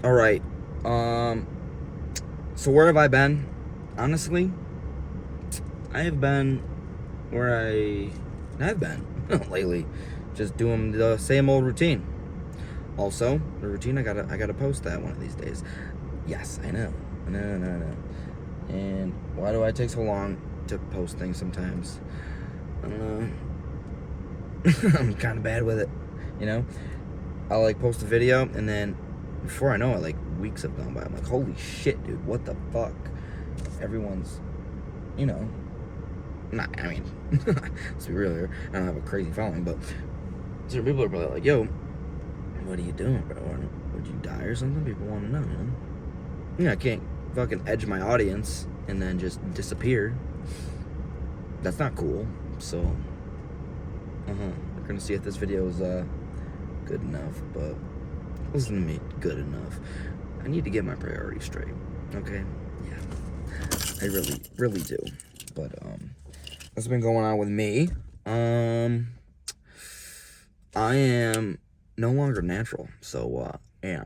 All right. Um. So where have I been? Honestly, I have been where I've been lately, just doing the same old routine. Also, the routine I gotta post that one of these days. Yes, I know. No. And why do I take so long to post things sometimes? I don't know. I'm kind of bad with it, you know. I'll like post a video and then before I know it, like weeks have gone by. I'm like, holy shit, dude, what the fuck? Everyone's, you know, not. I mean, let's be real here. I don't have a crazy following, but certain people are probably like, yo, what are you doing, bro? Would you die or something? People want to know, you know. Yeah, I can't fucking edge my audience and then just disappear. That's not cool. So, we're gonna see if this video is good enough, but listen to me, good enough. I need to get my priorities straight. Okay? Yeah. I really do. But what's been going on with me? I am no longer natural. So yeah.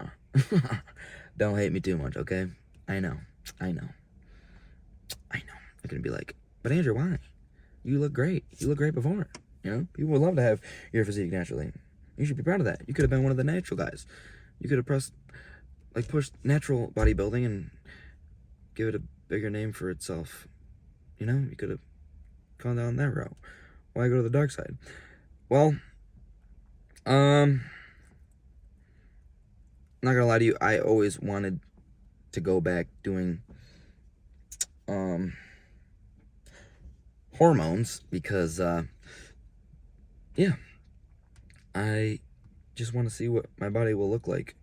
Don't hate me too much, okay? I know. I'm gonna be like, but Andrew, why? You look great. You look great before. You know? People would love to have your physique naturally. You should be proud of that. You could have been one of the natural guys. You could have pushed natural bodybuilding and give it a bigger name for itself. You know? You could have gone down that route. Why go to the dark side? Well, not gonna lie to you, I always wanted to go back doing hormones because yeah, I just want to see what my body will look like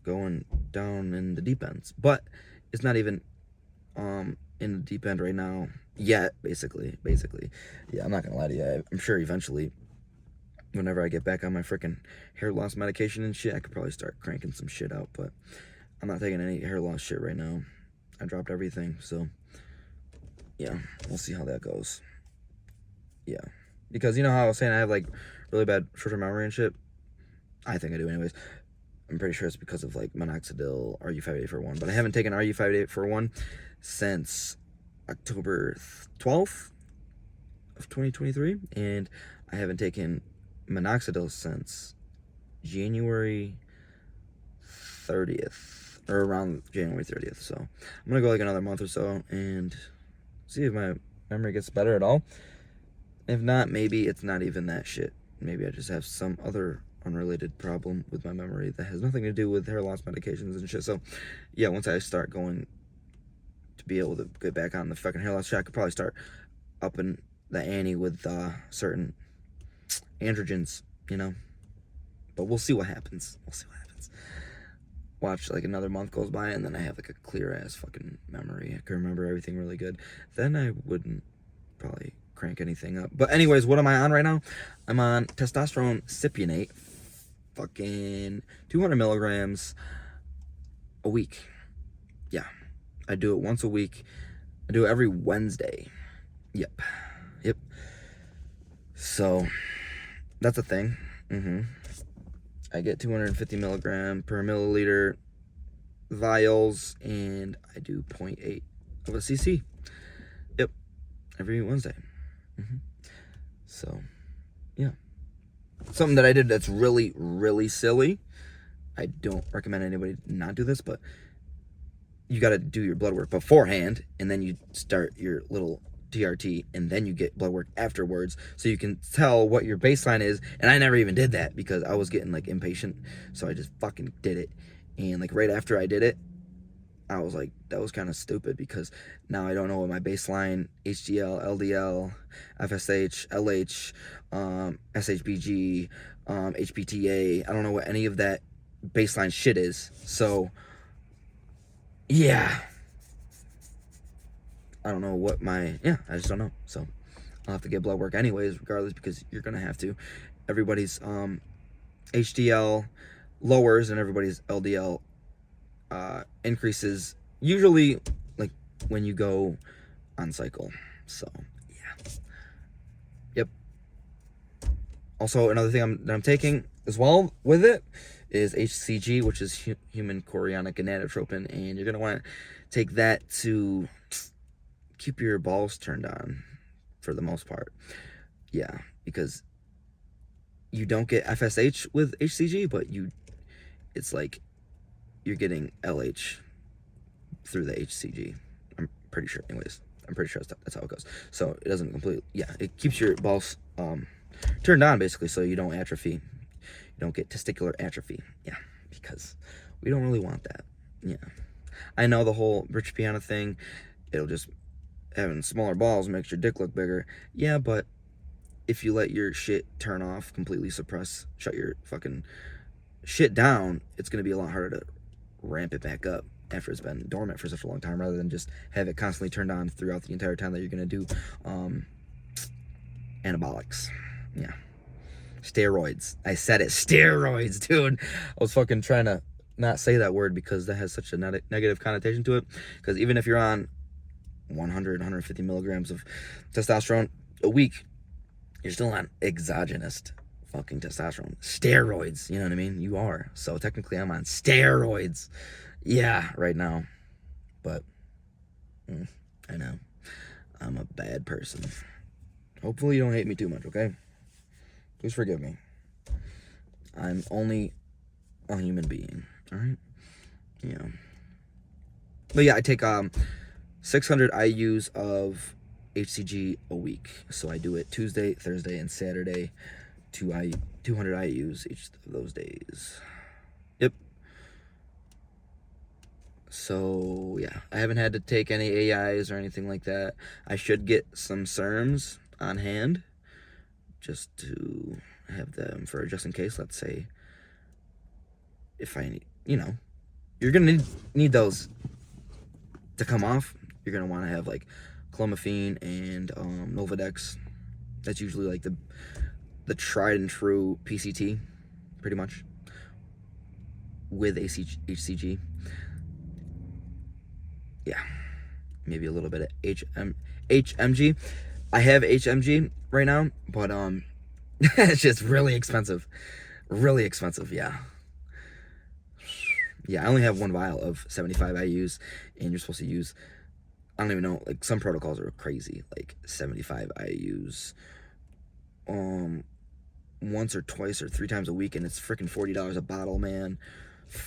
going down in the deep ends. But it's not even in the deep end right now yet, basically. Yeah, I'm not gonna lie to you. I'm sure eventually, whenever I get back on my freaking hair loss medication and shit, I could probably start cranking some shit out, but I'm not taking any hair loss shit right now. I dropped everything, so yeah, we'll see how that goes. Yeah, because you know how I was saying I have like really bad short-term memory and shit? I think I do anyways. I'm pretty sure it's because of like minoxidil, RU584-1, but I haven't taken RU584-1 since October 12th of 2023, and I haven't taken minoxidil since January 30th, or around January 30th. So I'm gonna go like another month or so and see if my memory gets better at all. If not, maybe it's not even that shit. Maybe I just have some other unrelated problem with my memory that has nothing to do with hair loss medications and shit. So yeah, once I start going to be able to get back on the fucking hair loss shit, I could probably start upping the ante with certain androgens, you know. But we'll see what happens. Watch like another month goes by and then I have like a clear ass fucking memory. I can remember everything really good. Then I wouldn't probably crank anything up. But anyways, what am I on right now? I'm on testosterone cypionate, fucking 200 milligrams a week. Yeah, I do it once a week. I do it every Wednesday. Yep. So that's a thing. I get 250 milligram per milliliter vials, and I do 0.8 of a cc. Yep, every Wednesday. So, yeah. Something that I did that's really silly. I don't recommend anybody not do this, but you got to do your blood work beforehand, and then you start your little TRT, and then you get blood work afterwards, so you can tell what your baseline is. And I never even did that because I was getting like impatient, so I just fucking did it. And like right after I did it, I was like, that was kind of stupid because now I don't know what my baseline HDL, LDL, FSH, LH, SHBG, HPTA, I don't know what any of that baseline shit is. So yeah, I don't know what I just don't know. So I'll have to get blood work anyways, regardless, because you're gonna have to. Everybody's HDL lowers and everybody's LDL increases usually like when you go on cycle. So yeah. Yep. Also, another thing that I'm taking as well with it is HCG, which is human chorionic gonadotropin, and you're gonna want to take that to keep your balls turned on for the most part. Yeah, because you don't get FSH with HCG, but it's like you're getting LH through the HCG. I'm pretty sure. Anyways, I'm pretty sure that's how it goes. So it doesn't completely. Yeah, it keeps your balls turned on basically, so you don't atrophy. You don't get testicular atrophy. Yeah, because we don't really want that. Yeah, I know the whole Rich Piana thing. It'll just having smaller balls makes your dick look bigger. Yeah, but if you let your shit turn off, completely suppress, shut your fucking shit down, it's gonna be a lot harder to ramp it back up after it's been dormant for such a long time, rather than just have it constantly turned on throughout the entire time that you're gonna do anabolics. Yeah, steroids. I said it, steroids, dude. I was fucking trying to not say that word because that has such a negative connotation to it. Because even if you're on 100, 150 milligrams of testosterone a week, you're still on exogenous fucking testosterone. Steroids, you know what I mean? You are. So technically I'm on steroids. Yeah, right now. But, I know. I'm a bad person. Hopefully you don't hate me too much, okay? Please forgive me. I'm only a human being, alright? Yeah. But yeah, I take 600 IUs of HCG a week. So I do it Tuesday, Thursday, and Saturday. 200 IUs each of those days. Yep. So yeah, I haven't had to take any AIs or anything like that. I should get some SERMs on hand just to have them for just in case. Let's say if I need, you're gonna need those to come off. You're gonna want to have like clomiphene and Nolvadex. That's usually like the tried and true PCT, pretty much, with HCG. Yeah, maybe a little bit of HMG. I have HMG right now, but it's just really expensive. Really expensive, yeah. Yeah, I only have one vial of 75 IUs, and you're supposed to use, I don't even know, like some protocols are crazy, like 75 IUs once or twice or 3 times a week, and it's freaking $40 a bottle, man.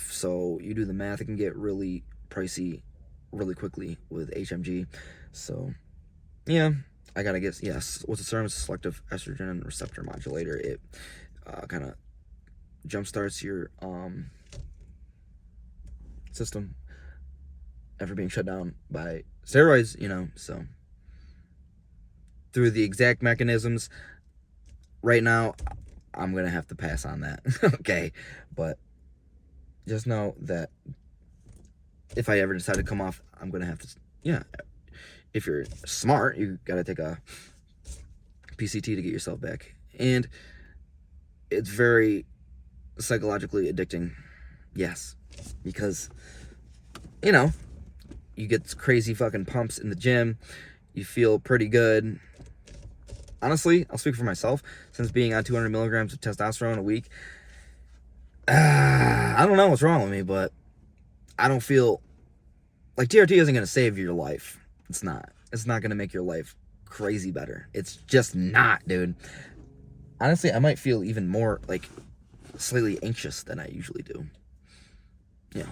So you do the math, it can get really pricey really quickly with HMG. So yeah, I gotta get, yes, what's the term? Selective estrogen receptor modulator. It kind of jumpstarts your system after being shut down by steroids, so through the exact mechanisms, right now I'm gonna have to pass on that. Okay, but just know that if I ever decide to come off, I'm gonna have to, if you're smart, you gotta take a PCT to get yourself back. And it's very psychologically addicting, yes, because you get crazy fucking pumps in the gym, you feel pretty good. Honestly, I'll speak for myself. Since being on 200 milligrams of testosterone a week, I don't know what's wrong with me, but I don't feel like TRT isn't going to save your life. It's not. It's not going to make your life crazy better. It's just not, dude. Honestly, I might feel even more like slightly anxious than I usually do. Yeah.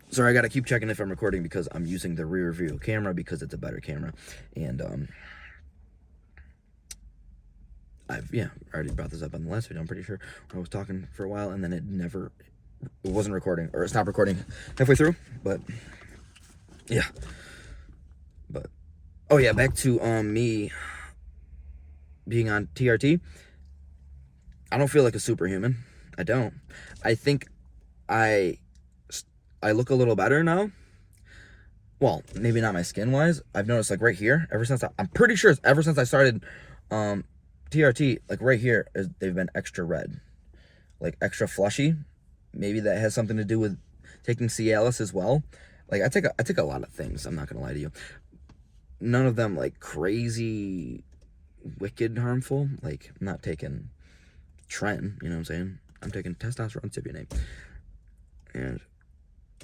Sorry, I gotta keep checking if I'm recording because I'm using the rear view camera because it's a better camera. And I've already brought this up on the last video, I'm pretty sure, where I was talking for a while and then it wasn't recording, or it stopped recording halfway through. But yeah. But oh yeah, back to me being on TRT. I don't feel like a superhuman. I don't. I think I look a little better now. Well, maybe not my skin wise. I've noticed like right here, I'm pretty sure it's ever since I started TRT, like right here, they've been extra red, like extra flushy. Maybe that has something to do with taking Cialis as well. Like I take a lot of things, I'm not gonna lie to you. None of them like crazy wicked harmful. Like, I'm not taking Tren, you know what I'm saying? I'm taking testosterone cypionate. And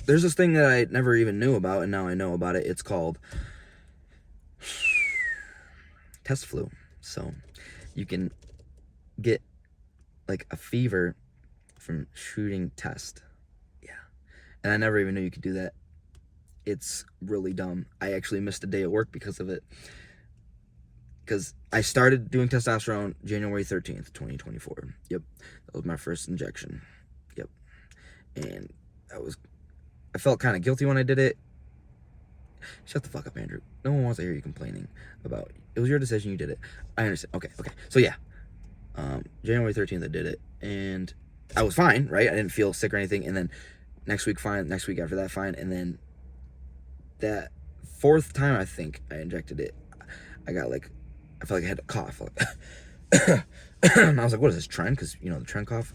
there's this thing that I never even knew about, and now I know about it. It's called test flu. So you can get like a fever from shooting test. Yeah. And I never even knew you could do that. It's really dumb. I actually missed a day at work because of it. Because I started doing testosterone January 13th, 2024. Yep. That was my first injection. Yep. And I felt kind of guilty when I did it. Shut the fuck up, Andrew. No one wants to hear you complaining about it. Was your decision, you did it. I understand. Okay. So yeah. January 13th I did it. And I was fine, right? I didn't feel sick or anything. And then next week, fine. Next week after that, fine. And then that fourth time I think I injected it, I felt like I had a cough. And I was like, what is this, Tren? Because, you know, the Tren cough.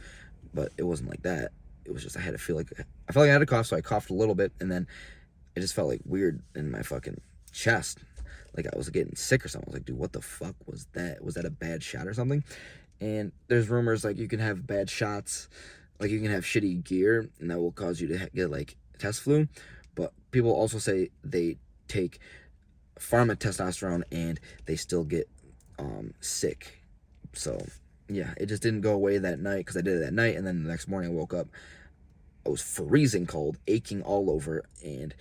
But it wasn't like that. It was just I felt like I had a cough, so I coughed a little bit. And then it just felt like weird in my fucking chest. Like I was getting sick or something. I was like, dude, what the fuck was that? Was that a bad shot or something? And there's rumors like you can have bad shots, like you can have shitty gear, and that will cause you to get like test flu. But people also say they take pharma testosterone and they still get sick. So yeah, it just didn't go away that night because I did it that night, and then the next morning I woke up, I was freezing cold, aching all over. And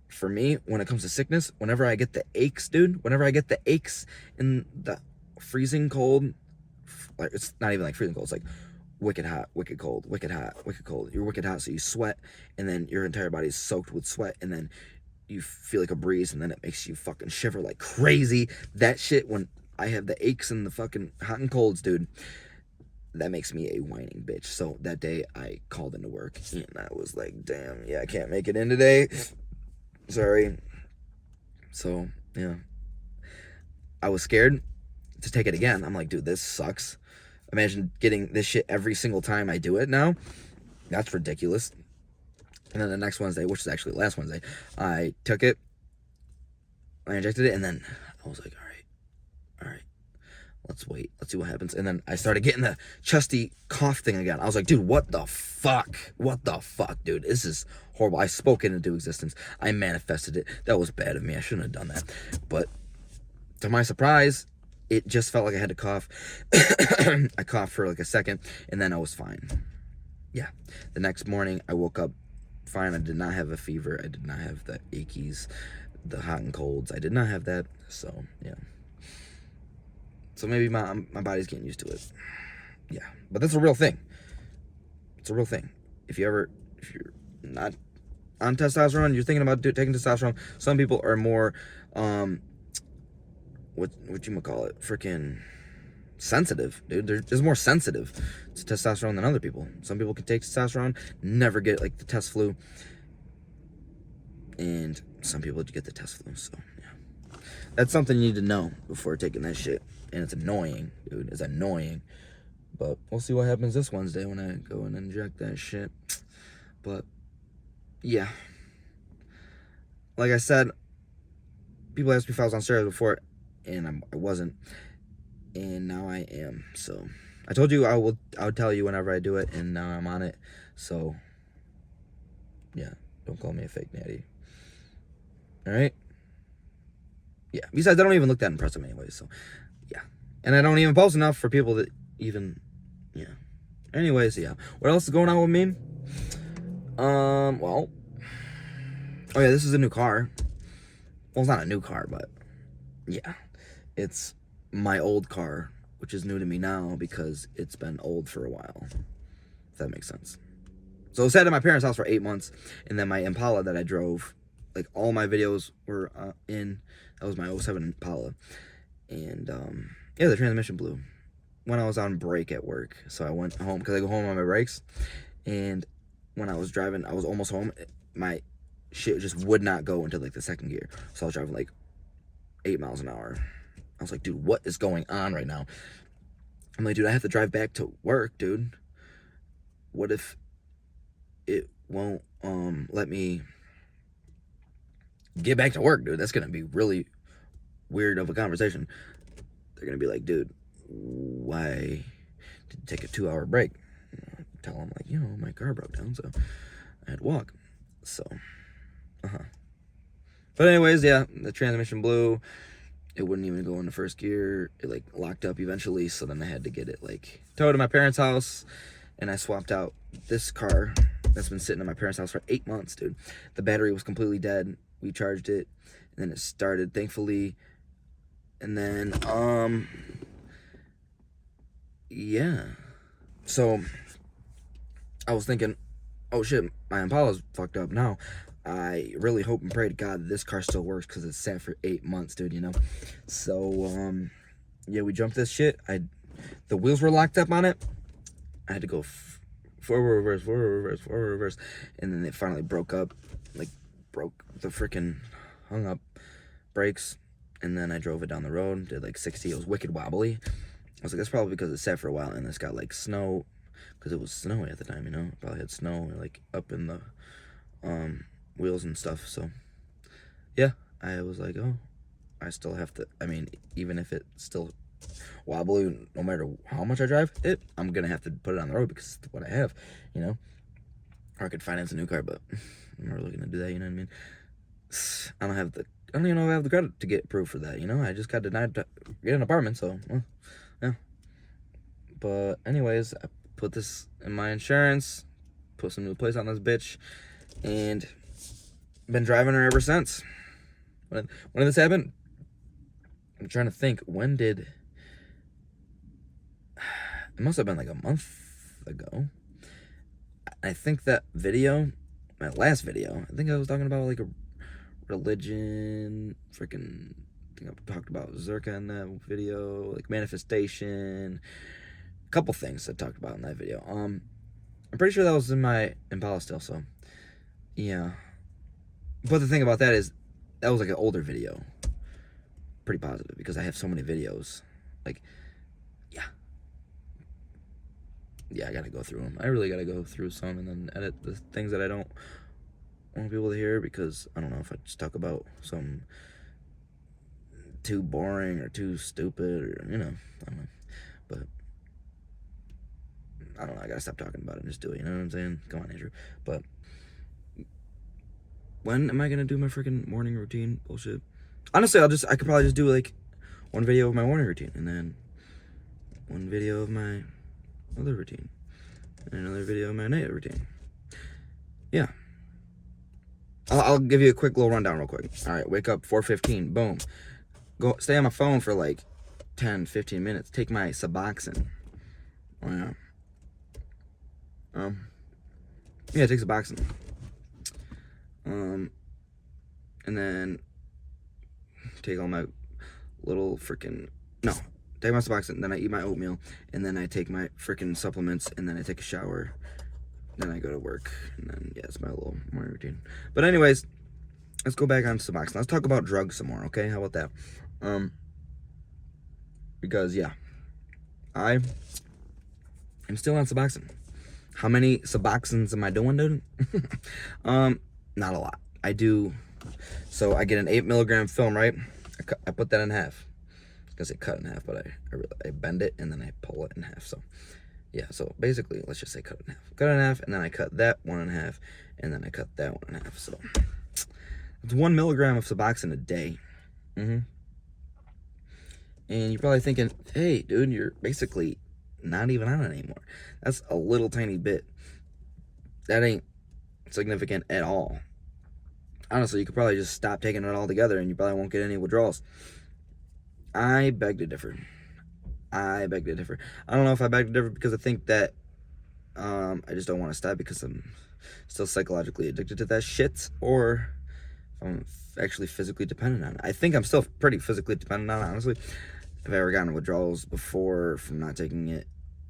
for me, when it comes to sickness, whenever I get the aches, dude, whenever I get the aches in the freezing cold, like it's not even like freezing cold, it's like wicked hot, wicked cold, wicked hot, wicked cold. You're wicked hot, so you sweat, and then your entire body is soaked with sweat, and then you feel like a breeze, and then it makes you fucking shiver like crazy. That shit, when I have the aches and the fucking hot and colds, dude, that makes me a whining bitch. So that day I called into work, and I was like, damn, yeah, I can't make it in today. Sorry. So, yeah. I was scared to take it again. I'm like, dude, this sucks. Imagine getting this shit every single time I do it now. That's ridiculous. And then the next Wednesday, which is actually last Wednesday, I took it, I injected it, and then I was like, all right, let's wait, let's see what happens. And then I started getting the chesty cough thing again. I was like, dude, what the fuck, dude, this is horrible. I spoke it into existence. I manifested it. That was bad of me. I shouldn't have done that. But to my surprise, it just felt like I had to cough. I coughed for like a second, and then I was fine. Yeah. The next morning, I woke up fine. I did not have a fever. I did not have the achies, the hot and colds. I did not have that. So, yeah. So maybe my body's getting used to it. Yeah. But that's a real thing. It's a real thing. If you're not on testosterone, you're thinking about taking testosterone, some people are more, what you call it, freaking sensitive, dude. They're just more sensitive to testosterone than other people. Some people can take testosterone, never get like the test flu, and some people get the test flu. So yeah, that's something you need to know before taking that shit. And it's annoying, dude. It's annoying. But we'll see what happens this Wednesday when I go and inject that shit. But yeah, like I said, people asked me if I was on steroids before, and I wasn't, and now I am. So I told you I'll tell you whenever I do it, and now I'm on it. So yeah, don't call me a fake natty. All right. Yeah. Besides, I don't even look that impressive anyway. So yeah, and I don't even post enough for people that even, yeah. Anyways, yeah. What else is going on with me? Well, oh yeah, this is a new car. Well, it's not a new car, but yeah, it's my old car, which is new to me now because it's been old for a while, if that makes sense. So I sat at my parents' house for 8 months, and then my Impala that I drove, like all my videos were that was my 07 Impala. And yeah, the transmission blew when I was on break at work. So I went home because I go home on my breaks, and when I was driving, I was almost home. My shit just would not go into like the second gear. So I was driving like 8 miles an hour. I was like, dude, what is going on right now? I'm like, dude, I have to drive back to work, dude. What if it won't let me get back to work, dude? That's gonna be really weird of a conversation. they're gonna be like, dude, why did you take a 2-hour break? Tell them like, my car broke down, so I had to walk. So, But anyways, yeah, the transmission blew. It wouldn't even go into first gear. It like locked up eventually, so then I had to get it like towed to my parents' house, and I swapped out this car that's been sitting at my parents' house for 8 months, dude. The battery was completely dead. We charged it, and then it started, thankfully. And then, yeah. So, I was thinking, oh shit, my Impala's fucked up now. I really hope and pray to God that this car still works because it's sat for 8 months, dude, So, yeah, we jumped this shit. The wheels were locked up on it. I had to go forward, reverse, and then it finally broke up, like broke the freaking hung up brakes, and then I drove it down the road, did like 60. It was wicked wobbly. I was like, that's probably because it sat for a while and it's got like snow, because it was snowy at the time, probably had snow like up in the wheels and stuff. So yeah, I was like, oh, I still have to, even if it's still wobbly, no matter how much I drive it, I'm gonna have to put it on the road because it's what I have, or I could finance a new car, but I'm not really gonna do that, I don't even know if I have the credit to get approved for that, I just got denied to get an apartment, so yeah. But anyways, I put this in my insurance, put some new plates on this bitch, and been driving her ever since. When did this happen? I'm trying to think. When did... It must have been like a month ago. I think that video, my last video, I think I was talking about like a religion, freaking... I think I talked about Zerka in that video, like manifestation, a couple things I talked about in that video. I'm pretty sure that was in my Impala still, so yeah. But the thing about that is, that was like an older video. Pretty positive, because I have so many videos. Like, yeah, I gotta go through them. I really gotta go through some and then edit the things that I don't want people to hear, because I don't know if I just talk about some too boring or too stupid, or, I don't know. But I don't know, I gotta stop talking about it and just do it, you know what I'm saying? Come on, Andrew. But when am I gonna do my freaking morning routine bullshit? Honestly, I could probably just do like one video of my morning routine, and then one video of my other routine, and another video of my night routine. Yeah. I'll give you a quick little rundown real quick. All right, wake up 4:15, boom. Go stay on my phone for like 10-15 minutes. Take my Suboxone. Oh yeah. Yeah, take Suboxone. And then take all my little freaking take my Suboxone, then I eat my oatmeal, and then I take my freaking supplements, and then I take a shower, then I go to work, and then yeah, it's my little morning routine. But anyways, let's go back on Suboxone. Let's talk about drugs some more, okay? How about that? Because yeah, I am still on Suboxone. How many Suboxones am I doing, dude? Not a lot. I do. So I get an 8 milligram film, right? I put that in half. I was gonna say cut in half, but I bend it and then I pull it in half. So yeah. So basically, let's just say cut it in half. Cut it in half, and then I cut that one in half, and then I cut that one in half. So it's 1 milligram of Suboxone a day. And you're probably thinking, hey, dude, you're basically not even on it anymore. That's a little tiny bit. That ain't significant at all. Honestly, you could probably just stop taking it altogether and you probably won't get any withdrawals. I beg to differ. I don't know if I beg to differ because I think that I just don't want to stop because I'm still psychologically addicted to that shit, or if I'm actually physically dependent on it. I think I'm still pretty physically dependent on it, honestly. I've ever gotten withdrawals before from not taking it,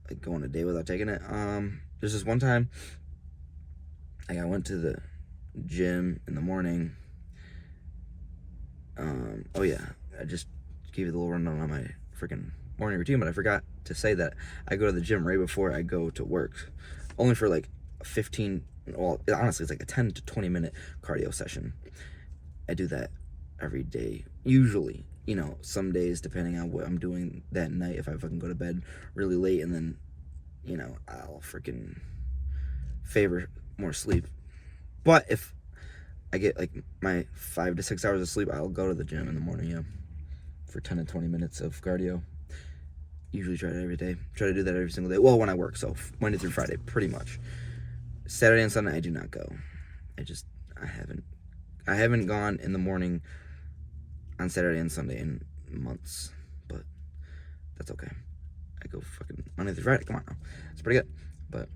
like going a day without taking it. There's this one time, like I went to the gym in the morning. Oh yeah, I just gave you the little rundown on my freaking morning routine, but I forgot to say that I go to the gym right before I go to work, only for like 15, well, honestly, it's like a 10 to 20 minute cardio session. I do that every day, usually you know, some days, depending on what I'm doing that night, if I fucking go to bed really late and then, you know, I'll freaking favor more sleep. But if I get like my 5 to 6 hours of sleep, I'll go to the gym in the morning, yeah, for 10 to 20 minutes of cardio. Usually try it every day. Try to do that every single day. Well, when I work, so Monday through Friday, pretty much. Saturday and Sunday, I do not go. I haven't gone in the morning on Saturday and Sunday in months, but that's okay. I go fucking Monday through Friday. Come on now, it's pretty good. But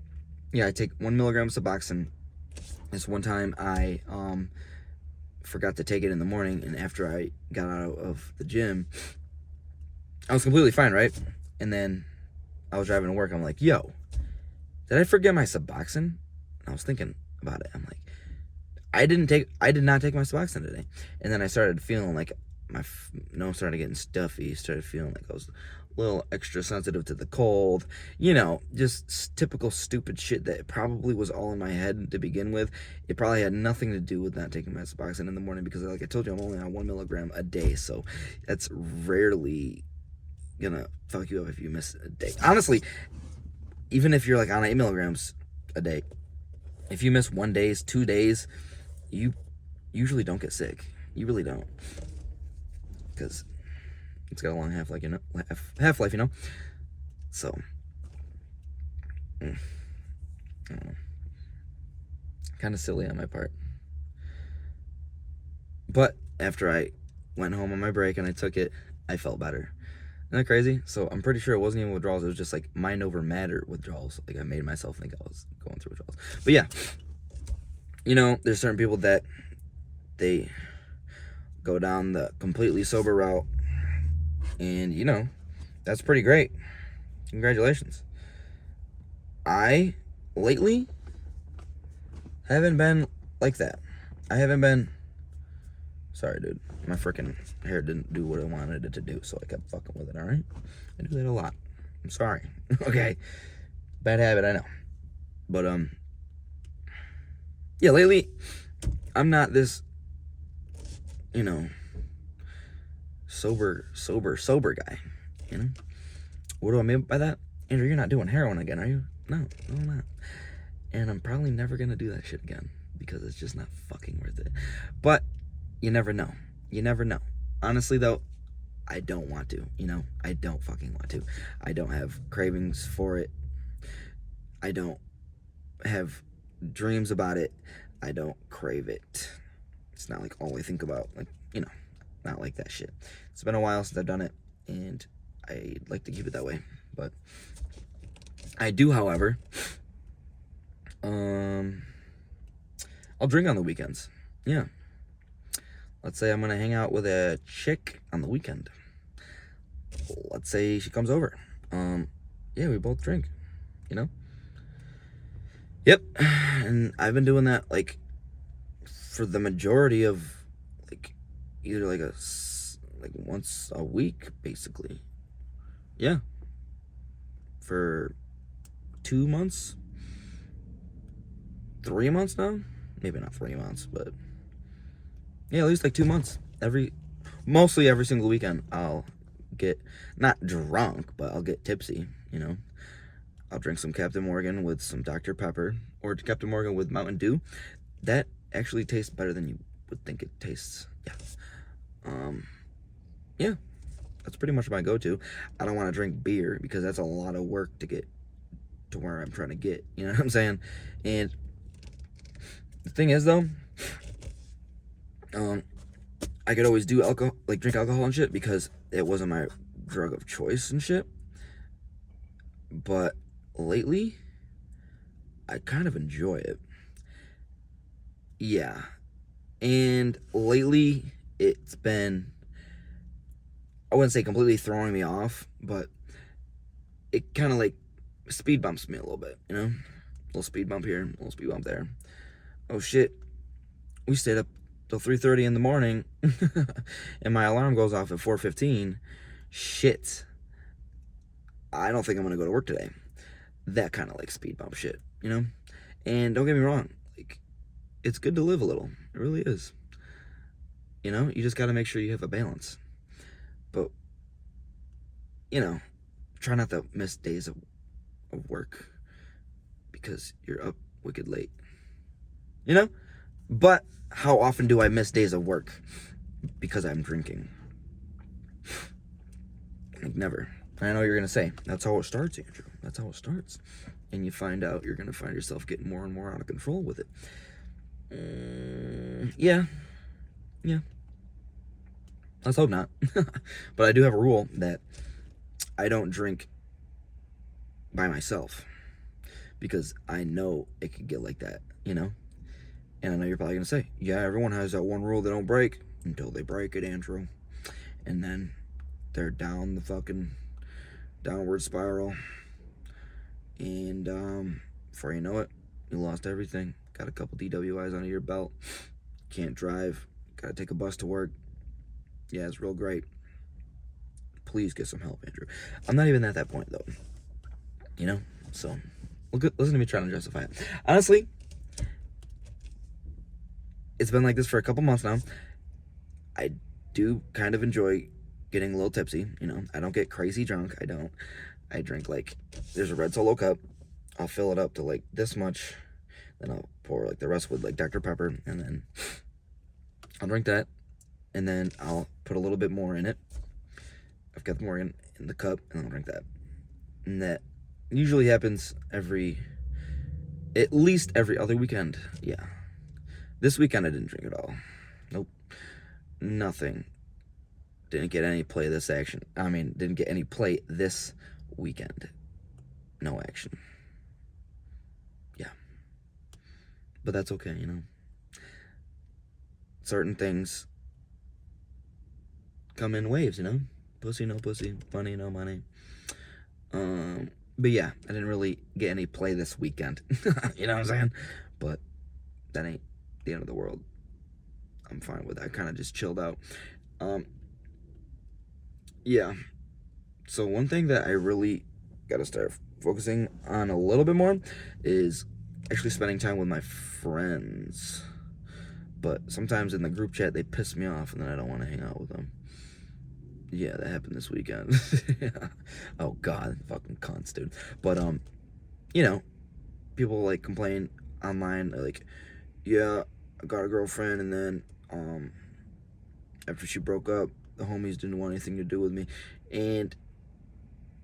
yeah, I take 1 milligram of Suboxone. This one time I forgot to take it in the morning, and after I got out of the gym, I was completely fine, right? And then I was driving to work. I'm like, yo, did I forget my Suboxone? And I was thinking about it. I'm like, I did not take my Suboxone today. And then I started feeling like my nose started getting stuffy. Started feeling like I was a little extra sensitive to the cold. You know, just typical stupid shit that probably was all in my head to begin with. It probably had nothing to do with not taking my Suboxone in the morning because, like I told you, I'm only on 1 milligram a day. So that's rarely gonna fuck you up if you miss a day. Honestly, even if you're like on 8 milligrams a day, if you miss 1 day, 2 days, you usually don't get sick. You really don't, because it's got a long half-life, you know. So, I don't know. Kind of silly on my part. But after I went home on my break and I took it, I felt better. Isn't that crazy? So I'm pretty sure it wasn't even withdrawals. It was just like mind over matter withdrawals. Like I made myself think I was going through withdrawals. But yeah, you know, there's certain people that they go down the completely sober route, and you know, that's pretty great. Congratulations. I lately haven't been like that. I haven't been. Sorry, dude. My freaking hair didn't do what I wanted it to do, so I kept fucking with it, alright? I do that a lot. I'm sorry. Okay. Bad habit, I know. But, yeah, lately, I'm not this, you know, sober guy, you know? What do I mean by that? Andrew, you're not doing heroin again, are you? No, I'm not. And I'm probably never gonna do that shit again, because it's just not fucking worth it. But you never know. You never know. Honestly, though, I don't want to, you know? I don't fucking want to. I don't have cravings for it. I don't have dreams about it. I don't crave it. It's not like all I think about, like, you know, not like that shit. It's been a while since I've done it, and I'd like to keep it that way. But I do, however, I'll drink on the weekends. Yeah. Let's say I'm going to hang out with a chick on the weekend. Let's say she comes over. Yeah, we both drink, you know? Yep. And I've been doing that, like, for the majority of, like, either, like, once a week, basically. Yeah. For 2 months? 3 months now? Maybe not 3 months, but yeah, at least like 2 months. Mostly every single weekend, I'll get, not drunk, but I'll get tipsy, you know. I'll drink some Captain Morgan with some Dr. Pepper, or Captain Morgan with Mountain Dew. That actually tastes better than you would think it tastes. Yeah. Yeah. That's pretty much my go-to. I don't want to drink beer because that's a lot of work to get to where I'm trying to get. You know what I'm saying? And the thing is, though, I could always do alcohol, like drink alcohol and shit, because it wasn't my drug of choice and shit. But lately, I kind of enjoy it. Yeah. And lately, it's been, I wouldn't say completely throwing me off, but it kind of like speed bumps me a little bit, you know? A little speed bump here, a little speed bump there. Oh shit, we stayed up till 3:30 in the morning, and my alarm goes off at 4:15. Shit, I don't think I'm gonna go to work today. That kind of like speed bump shit, you know? And don't get me wrong, like, it's good to live a little. It really is. You know, you just gotta make sure you have a balance. you know, try not to miss days of work because you're up wicked late. You know? But how often do I miss days of work because I'm drinking? Like, never. And I know you're going to say, that's how it starts, Andrew. That's how it starts. And you find out you're going to find yourself getting more and more out of control with it. Yeah. Let's hope not. But I do have a rule that I don't drink by myself because I know it could get like that, you know? And I know you're probably going to say, yeah, everyone has that one rule they don't break until they break it, Andrew. And then they're down the fucking downward spiral. And before you know it, you lost everything. Got a couple DWIs under your belt. Can't drive. Got to take a bus to work. Yeah, it's real great. Please get some help, Andrew. I'm not even at that point, though. You know? So, listen to me trying to justify it. Honestly, it's been like this for a couple months now. I do kind of enjoy getting a little tipsy, you know. I don't get crazy drunk. I don't. I drink, like, there's a red Solo cup. I'll fill it up to, like, this much. Then I'll pour, like, the rest with, like, Dr. Pepper. And then I'll drink that. And then I'll put a little bit more in it. I've got more in the cup, and I'll drink that. And that usually happens at least every other weekend. Yeah. This weekend I didn't drink at all. Nope. Nothing. Didn't get any play this action. Didn't get any play this weekend. No action. Yeah. But that's okay, you know. Certain things come in waves, you know. Pussy, no pussy. Money, no money. But yeah, I didn't really get any play this weekend. You know what I'm saying? But that ain't the end of the world. I'm fine with that. I kind of just chilled out. Yeah. So one thing that I really got to start focusing on a little bit more is actually spending time with my friends. But sometimes in the group chat, they piss me off, and then I don't want to hang out with them. Yeah, that happened this weekend. Oh, God. Fucking cunts, dude. But, you know, people, like, complain online, like, yeah, I got a girlfriend, and then, after she broke up, the homies didn't want anything to do with me. And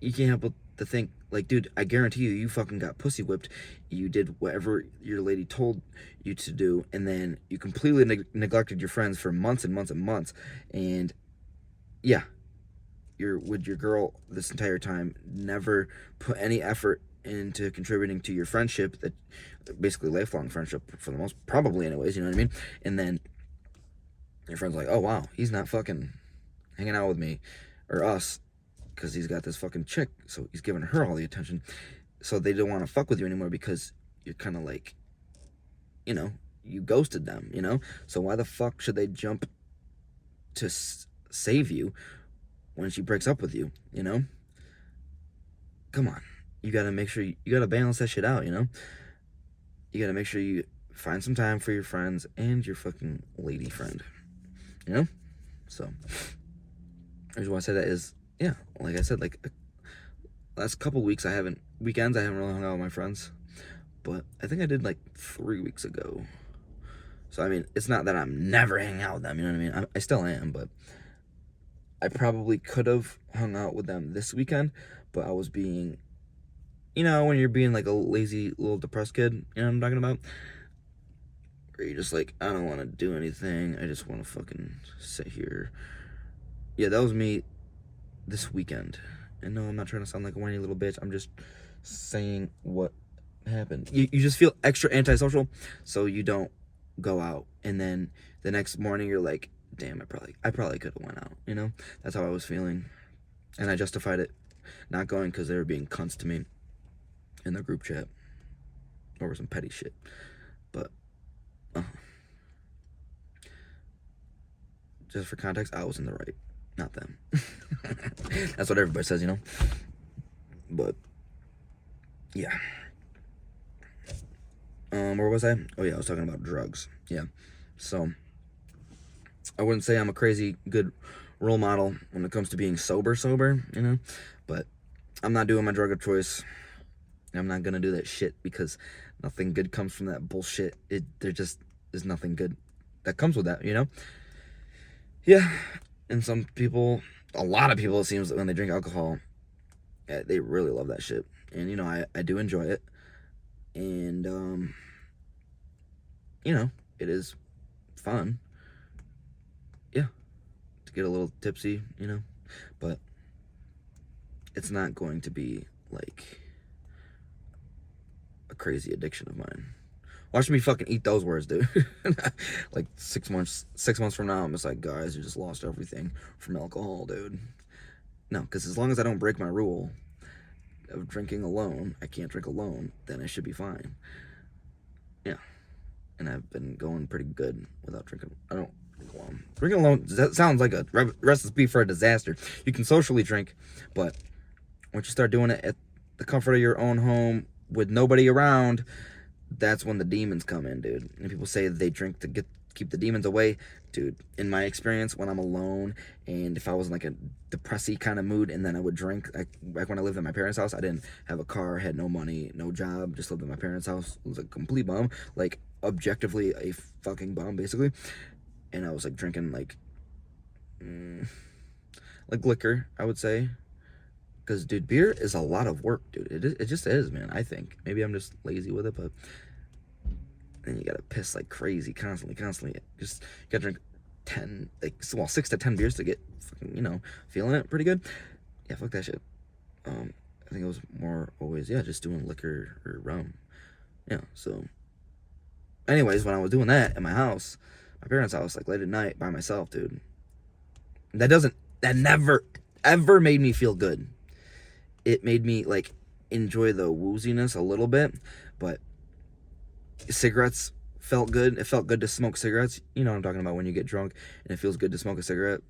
you can't help but to think, like, dude, I guarantee you fucking got pussy whipped. You did whatever your lady told you to do, and then you completely neglected your friends for months and months and months. And yeah, you're with your girl this entire time, never put any effort into contributing to your friendship, that basically lifelong friendship for the most, probably anyways, you know what I mean? And then your friend's like, oh wow, he's not fucking hanging out with me or us because he's got this fucking chick, so he's giving her all the attention. So they don't want to fuck with you anymore because you're kind of like, you know, you ghosted them, you know? So why the fuck should they jump to save you when she breaks up with you, you know? Come on. You gotta make sure you gotta balance that shit out, you know? You gotta make sure you find some time for your friends and your fucking lady friend, you know? So, the reason why I say that is, yeah, like I said, like, last couple weekends I haven't really hung out with my friends, but I think I did like 3 weeks ago. So, I mean, it's not that I'm never hanging out with them, you know what I mean? I still am, but I probably could have hung out with them this weekend, but I was being, you know, when you're being like a lazy little depressed kid, you know what I'm talking about? Where you're just like, I don't want to do anything, I just want to fucking sit here. Yeah, that was me this weekend. And no, I'm not trying to sound like a whiny little bitch, I'm just saying what happened. You just feel extra antisocial, so you don't go out, and then the next morning you're like, damn, I probably could have went out, you know? That's how I was feeling, and I justified it not going because they were being cunts to me in the group chat over some petty shit. But just for context, I was in the right, not them. That's what everybody says, you know? But yeah. Where was I? Oh yeah, I was talking about drugs. Yeah. So I wouldn't say I'm a crazy good role model when it comes to being sober, you know. But I'm not doing my drug of choice. I'm not gonna do that shit because nothing good comes from that bullshit. There just is nothing good that comes with that, you know. Yeah, and some people, a lot of people, it seems that when they drink alcohol, they really love that shit, and you know, I do enjoy it, and you know, it is fun. Yeah, to get a little tipsy, you know, but it's not going to be like a crazy addiction of mine. Watch me fucking eat those words, dude. Like 6 months from now, I'm just like, guys, you just lost everything from alcohol, dude. No, because as long as I don't break my rule of drinking alone, I can't drink alone, then I should be fine. Yeah. And I've been going pretty good without drinking. I don't drink alone. Drinking alone, that sounds like a recipe for a disaster. You can socially drink, but once you start doing it at the comfort of your own home with nobody around, that's when the demons come in, dude. And people say they drink to keep the demons away. Dude, in my experience, when I'm alone and if I was in like a depressy kind of mood and then I would drink, like when I lived at my parents' house, I didn't have a car, had no money, no job, just lived at my parents' house. It was a complete bum, like objectively a fucking bum, basically. And I was like drinking like liquor, I would say. Because, dude, beer is a lot of work, dude. It just is, man, I think. Maybe I'm just lazy with it, but then you gotta piss like crazy constantly. Just, you gotta drink 6 to 10 beers to get fucking, you know, feeling it pretty good. Yeah, fuck that shit. I think it was more always, yeah, just doing liquor or rum. Yeah, so. Anyways, when I was doing that at my house, my parents' house, like late at night by myself, dude, that never, ever made me feel good. It made me like enjoy the wooziness a little bit, but cigarettes felt good. It felt good to smoke cigarettes. You know what I'm talking about, when you get drunk and it feels good to smoke a cigarette.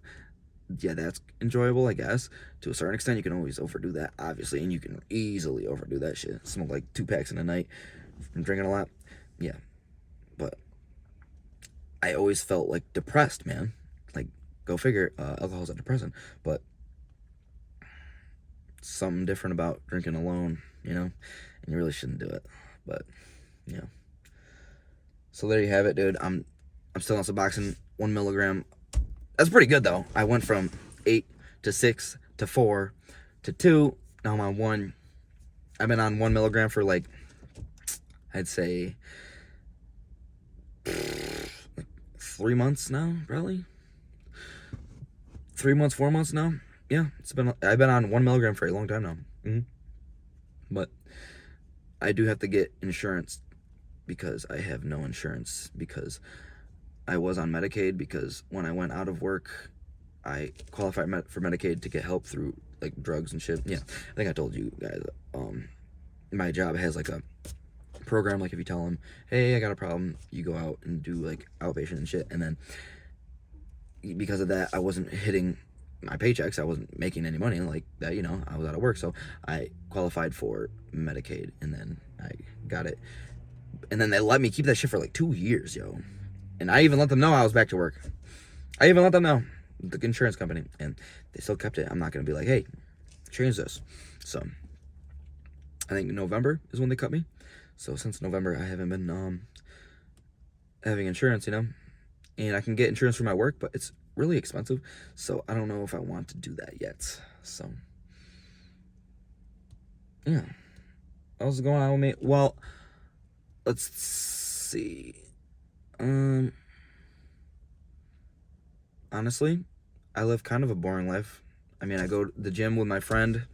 Yeah, that's enjoyable, I guess. To a certain extent, you can always overdo that, obviously, and you can easily overdo that shit. Smoke like 2 packs in a night from drinking a lot. Yeah, but I always felt like depressed, man. Like, go figure, alcohol's a depressant, but something different about drinking alone, you know, and you really shouldn't do it, but yeah. So there you have it, dude. I'm still on Suboxone, 1 milligram. That's pretty good though. I went from 8 to 6 to 4 to 2. Now I'm on 1. I've been on 1 milligram for like, I'd say like 3 months now, probably 3 months, 4 months now. Yeah, I've been on 1 milligram for a long time now. But I do have to get insurance because I have no insurance, because I was on Medicaid, because when I went out of work, I qualified for Medicaid to get help through like drugs and shit. Yeah, I think I told you guys, my job has like a program, like if you tell them, hey, I got a problem, you go out and do like outpatient and shit. And then because of that, I wasn't hitting my paychecks, I wasn't making any money like that, you know, I was out of work, so I qualified for Medicaid, and then I got it, and then they let me keep that shit for like 2 years, yo, and I even let them know I was back to work. I even let them know, the insurance company, and they still kept it. I'm not gonna be like, hey, change this. So I think November is when they cut me, so since November I haven't been having insurance, you know, and I can get insurance for my work, but it's really expensive, so I don't know if I want to do that yet. So yeah, what else is going on with me? Well, let's see. Honestly, I live kind of a boring life. I mean, I go to the gym with my friend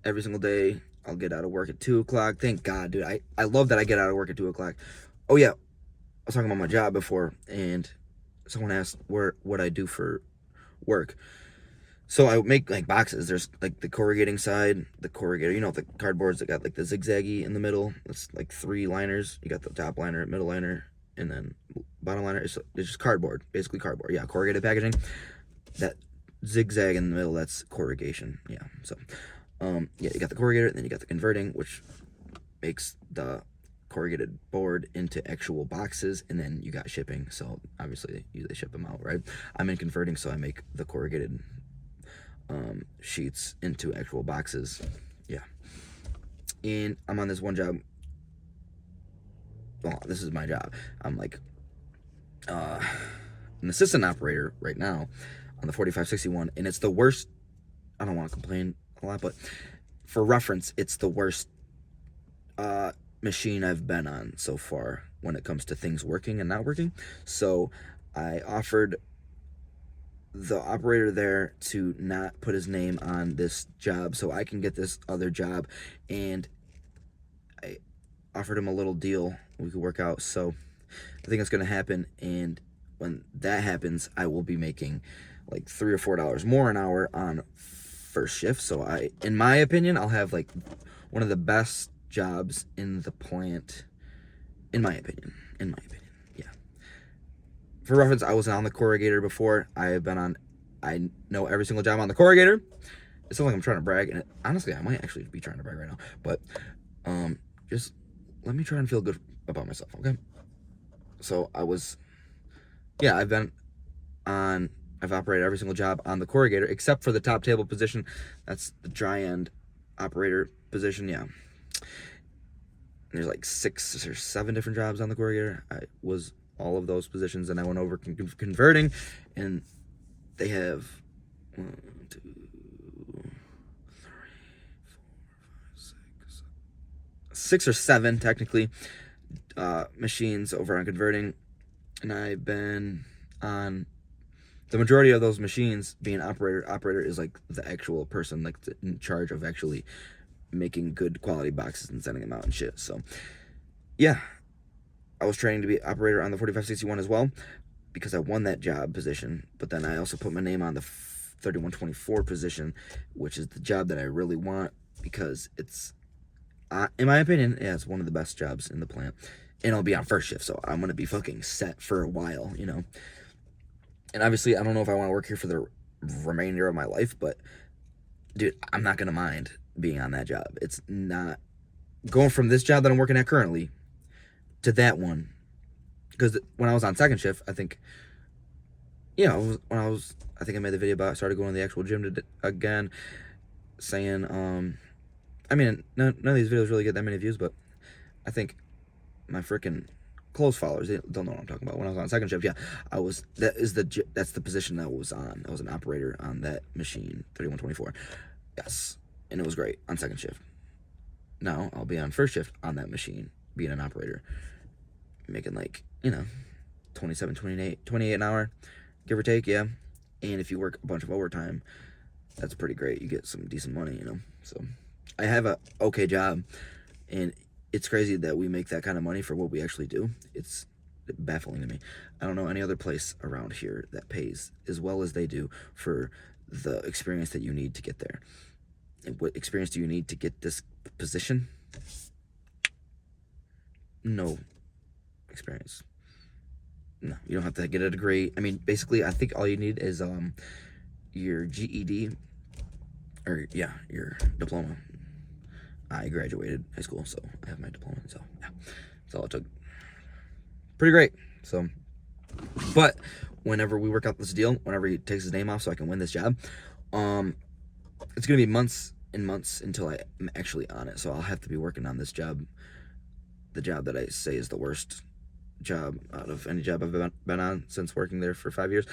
every single day. I'll get out of work at 2 o'clock. Thank God, dude. I love that I get out of work at 2 o'clock. Oh yeah, I was talking about my job before, and someone asked what I do for work. So I make like boxes. There's like the corrugating side, the corrugator, you know, the cardboards that got like the zigzaggy in the middle. It's like 3 liners. You got the top liner, middle liner, and then bottom liner. It's just cardboard, basically cardboard. Yeah, corrugated packaging. That zigzag in the middle, that's corrugation. Yeah. So, yeah, you got the corrugator, and then you got the converting, which makes the corrugated board into actual boxes, and then you got shipping. So obviously they ship them out, right? I'm in converting, so I make the corrugated sheets into actual boxes. Yeah. And I'm on this one job. Well, this is my job. I'm like an assistant operator right now on the 4561, and it's the worst. I don't want to complain a lot, but for reference, it's the worst machine I've been on so far when it comes to things working and not working. So I offered the operator there to not put his name on this job so I can get this other job, and I offered him a little deal we could work out. So I think it's going to happen, and when that happens, I will be making like $3 or $4 more an hour on first shift. So in my opinion, I'll have like one of the best jobs in the plant, in my opinion, yeah. For reference, I was on the corrugator before. I know every single job on the corrugator. It sounds like I'm trying to brag, and honestly, I might actually be trying to brag right now, but just let me try and feel good about myself, okay? So I've operated every single job on the corrugator except for the top table position. That's the dry end operator position, yeah. There's like 6 or 7 different jobs on the corrugator. I was all of those positions, and I went over converting, and they have 1, 2, 3, 4, 5, 6 or 7 technically machines over on converting, and I've been on the majority of those machines. Being operator is like the actual person like in charge of actually making good quality boxes and sending them out and shit. So yeah, I was training to be operator on the 4561 as well because I won that job position, but then I also put my name on the 3124 position, which is the job that I really want because it's in my opinion, yeah, it's one of the best jobs in the plant, and I'll be on first shift, so I'm gonna be fucking set for a while, you know. And obviously, I don't know if I want to work here for the remainder of my life, but dude, I'm not gonna mind being on that job. It's not going from this job that I'm working at currently to that one, because when I was on second shift, I think, yeah, I think I made the video about I started going to the actual gym again, saying, I mean, none of these videos really get that many views, but I think my freaking close followers, they don't know what I'm talking about. When I was on second shift, yeah, that's the position that I was on. I was an operator on that machine, 3124. Yes, and it was great on second shift. Now I'll be on first shift on that machine, being an operator, making like, 27, 28 an hour, give or take, yeah. And if you work a bunch of overtime, that's pretty great. You get some decent money, So I have a okay job, and it's crazy that we make that kind of money for what we actually do. It's baffling to me. I don't know any other place around here that pays as well as they do for the experience that you need to get there. And what experience do you need to get this position? No experience. No, you don't have to get a degree. I mean, basically, I think all you need is your GED, or yeah, your diploma. I graduated high school, so I have my diploma. So yeah, that's all it took. Pretty great. So, but whenever we work out this deal, whenever he takes his name off, so I can win this job, it's gonna be months and months until I'm actually on it. So I'll have to be working on this job, the job that I say is the worst job out of any job I've been on since working there for 5 years.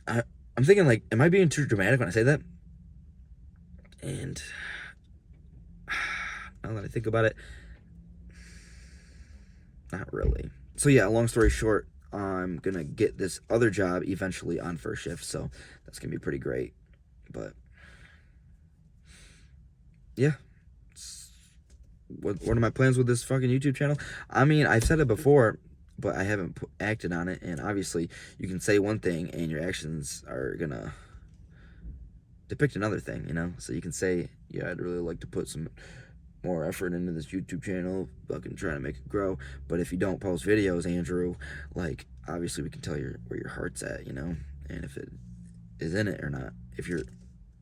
I'm thinking, like, am I being too dramatic when I say that? And now that I think about it, not really. So yeah, long story short, I'm gonna get this other job eventually on first shift, so that's gonna be pretty great. But yeah, what are my plans with this fucking YouTube channel? I mean, I've said it before, but I haven't acted on it, and obviously you can say one thing and your actions are gonna depict another thing, So you can say, yeah, I'd really like to put some more effort into this YouTube channel, fucking trying to make it grow, but if you don't post videos, Andrew, like, obviously we can tell where your heart's at, and if it is in it or not, if you're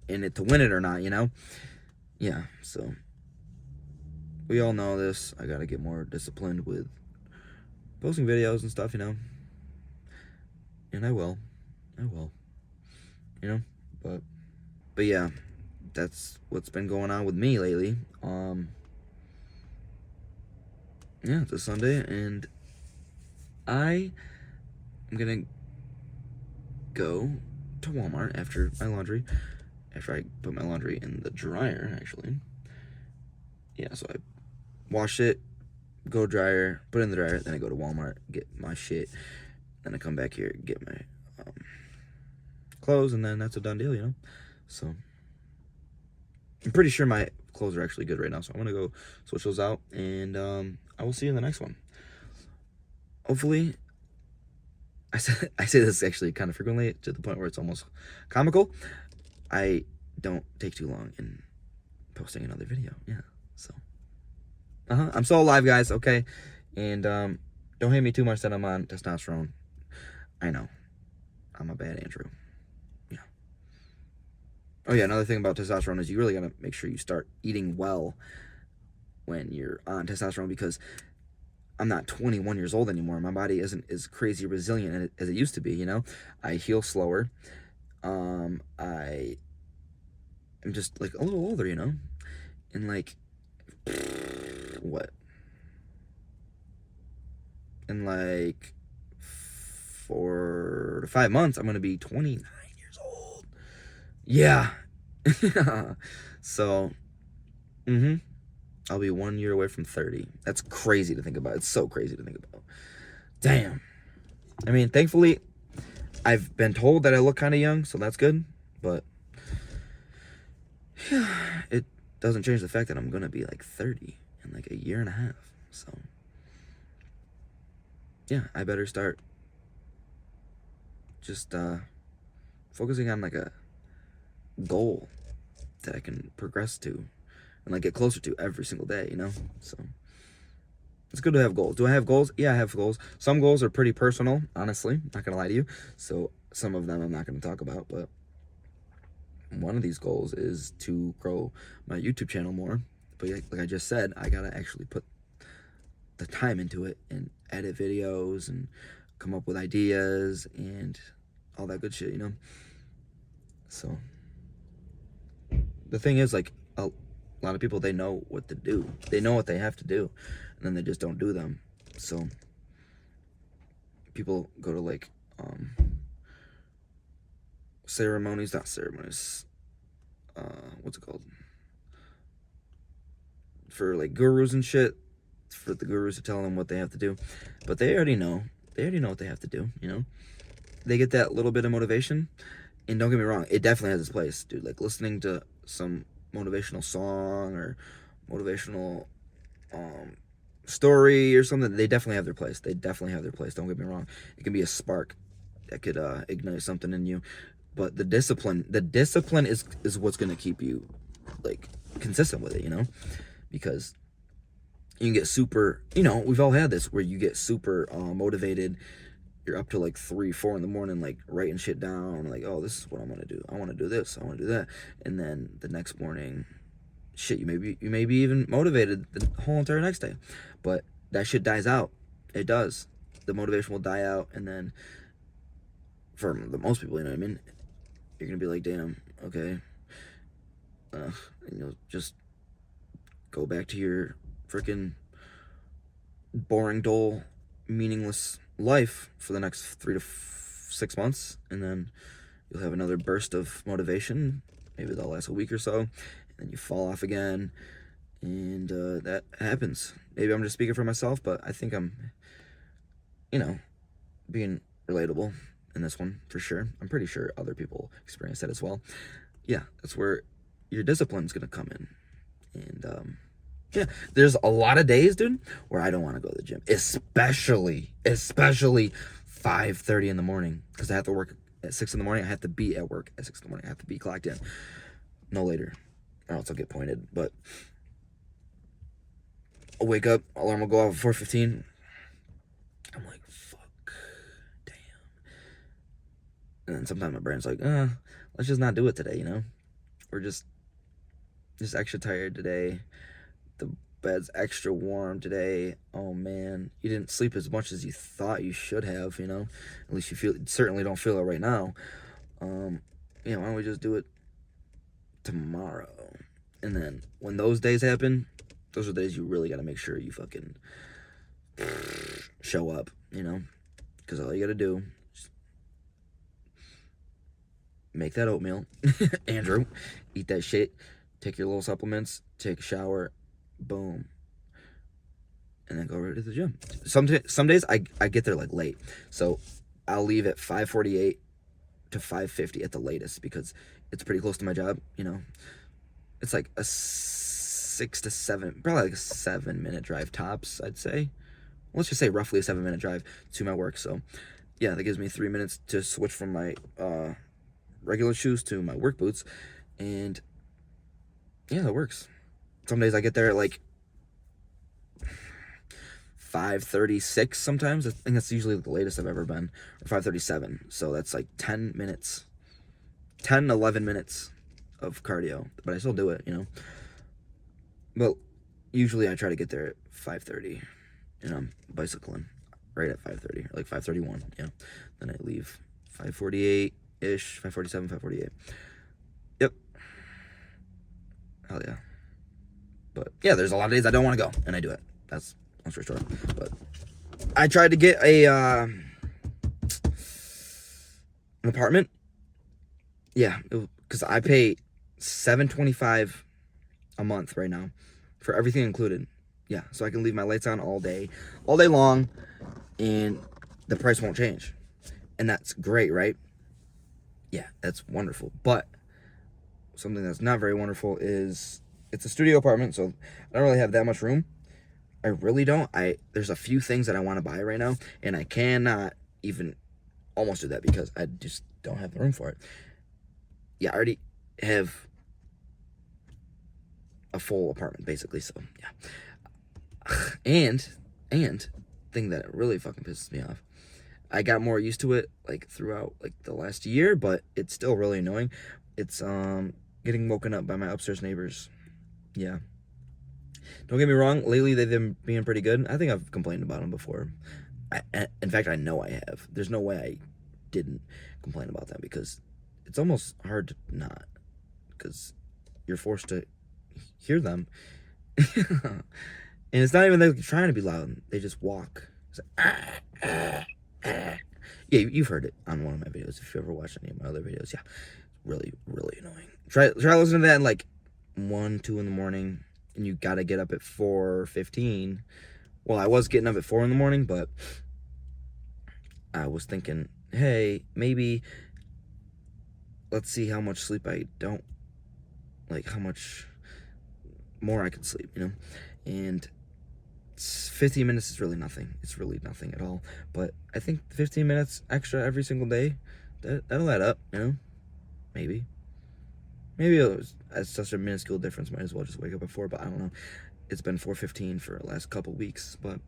in it to win it or not, yeah. So we all know this. I gotta get more disciplined with posting videos and stuff, you know. And I will, you know. But yeah, that's what's been going on with me lately. Yeah, it's a Sunday, and I am gonna go to Walmart after I put my laundry in the dryer, actually. Yeah, so I wash it, go dryer, put it in the dryer, then I go to Walmart, get my shit, then I come back here, get my clothes, and then that's a done deal, you know? So, I'm pretty sure my clothes are actually good right now, so I'm gonna go switch those out, and I will see you in the next one. Hopefully, I say this actually kind of frequently, to the point where it's almost comical. I don't take too long in posting another video. Yeah, so I'm still alive, guys. Okay, and don't hate me too much that I'm on testosterone. I know, I'm a bad Andrew. Yeah. Oh yeah, another thing about testosterone is you really gotta make sure you start eating well when you're on testosterone, because I'm not 21 years old anymore. My body isn't as crazy resilient as it used to be, you know? I heal slower. I am just like a little older, you know? And like, what? In like 4 to 5 months, I'm gonna be 29 years old. Yeah. So, I'll be 1 year away from 30. That's crazy to think about. It's so crazy to think about. Damn. I mean, thankfully, I've been told that I look kind of young, so that's good. But yeah, it doesn't change the fact that I'm gonna be like 30 in like a year and a half. So yeah, I better start just focusing on like a goal that I can progress to and like get closer to every single day, you know? So it's good to have goals. Do I have goals? Yeah, I have goals. Some goals are pretty personal, honestly. Not gonna lie to you. So some of them I'm not gonna talk about, but one of these goals is to grow my YouTube channel more. But like I just said, I gotta actually put the time into it and edit videos and come up with ideas and all that good shit, you know? So the thing is, like, a lot of people, they know what to do. They know what they have to do, and then they just don't do them. So people go to like ceremonies, not ceremonies, what's it called, for like gurus and shit, for the gurus to tell them what they have to do, but they already know what they have to do, you know? They get that little bit of motivation, and don't get me wrong, it definitely has its place, dude. Like listening to some motivational song or motivational story or something, they definitely have their place. Don't get me wrong. It can be a spark that could ignite something in you. But the discipline is what's gonna keep you like consistent with it, you know? Because you can get super, you know, we've all had this where you get super motivated. You're up to like 3-4 in the morning, like writing shit down, like, oh, this is what I'm gonna do. I want to do this. I want to do that. And then the next morning, shit, you may be even motivated the whole entire next day, but that shit dies out. It does. The motivation will die out, and then for the most people, you know what I mean, you're gonna be like, damn, okay, and you'll just go back to your freaking boring, dull, meaningless life for the next 3 to 6 months, and then you'll have another burst of motivation. Maybe that'll last a week or so, and then you fall off again, and that happens. Maybe I'm just speaking for myself, but I think I'm, you know, being relatable in this one for sure. I'm pretty sure other people experience that as well. Yeah, that's where your discipline's gonna come in, and yeah, there's a lot of days, dude, where I don't want to go to the gym, especially 5:30 in the morning, because I have to work at 6 in the morning. I have to be at work at 6 in the morning. I have to be clocked in, no later, or else I'll get pointed. But I'll wake up, alarm will go off at 4:15. I'm like, fuck, damn. And then sometimes my brain's like, let's just not do it today, you know? We're just extra tired today. The bed's extra warm today. Oh man, you didn't sleep as much as you thought you should have. At least you certainly don't feel it right now. Why don't we just do it tomorrow? And then when those days happen, those are days you really got to make sure you fucking show up, because all you got to do is make that oatmeal, Andrew, eat that shit, take your little supplements, take a shower, boom, and then go right to the gym. Some days I get there like late, so I'll leave at 5:48 to 5:50 at the latest, because it's pretty close to my job. It's like a 6 to 7, probably like a 7-minute drive tops, I'd say. Let's just say roughly a 7-minute drive to my work. So yeah, that gives me 3 minutes to switch from my regular shoes to my work boots, and yeah, that works. Some days I get there at like 5:36 sometimes. I think that's usually the latest I've ever been, or 5:37. So that's like 10 minutes, 11 minutes of cardio, but I still do it, But usually I try to get there at 5:30, bicycling right at 5:30, or like 5:31, Then I leave 5:48-ish, 5:47, 5:48. Yep. Hell yeah. But yeah, there's a lot of days I don't want to go, and I do it. That's for sure. But I tried to get an apartment. Yeah, because I pay $725 a month right now for everything included. Yeah, so I can leave my lights on all day long, and the price won't change. And that's great, right? Yeah, that's wonderful. But something that's not very wonderful is it's a studio apartment, so I don't really have that much room. I really don't. There's a few things that I want to buy right now, and I cannot even almost do that because I just don't have the room for it. Yeah, I already have a full apartment, basically, so yeah. And thing that really fucking pisses me off, I got more used to it like throughout like the last year, but it's still really annoying. It's getting woken up by my upstairs neighbors. Yeah. Don't get me wrong, lately they've been being pretty good. I think I've complained about them before. In fact, I know I have. There's no way I didn't complain about them, because it's almost hard to not, because you're forced to hear them. And it's not even they're trying to be loud. They just walk. It's like, Yeah, you've heard it on one of my videos. If you ever watched any of my other videos, yeah, really, really annoying. Try listening to that in like 1, 2 in the morning, and you gotta get up at 4:15. Well, I was getting up at 4 in the morning, but I was thinking, hey, maybe let's see how much sleep I don't, like how much more I can sleep, and 15 minutes is really nothing. It's really nothing at all. But I think 15 minutes extra every single day, that'll add up, maybe it's such a minuscule difference. Might as well just wake up at 4, but I don't know. It's been 4:15 for the last couple weeks, but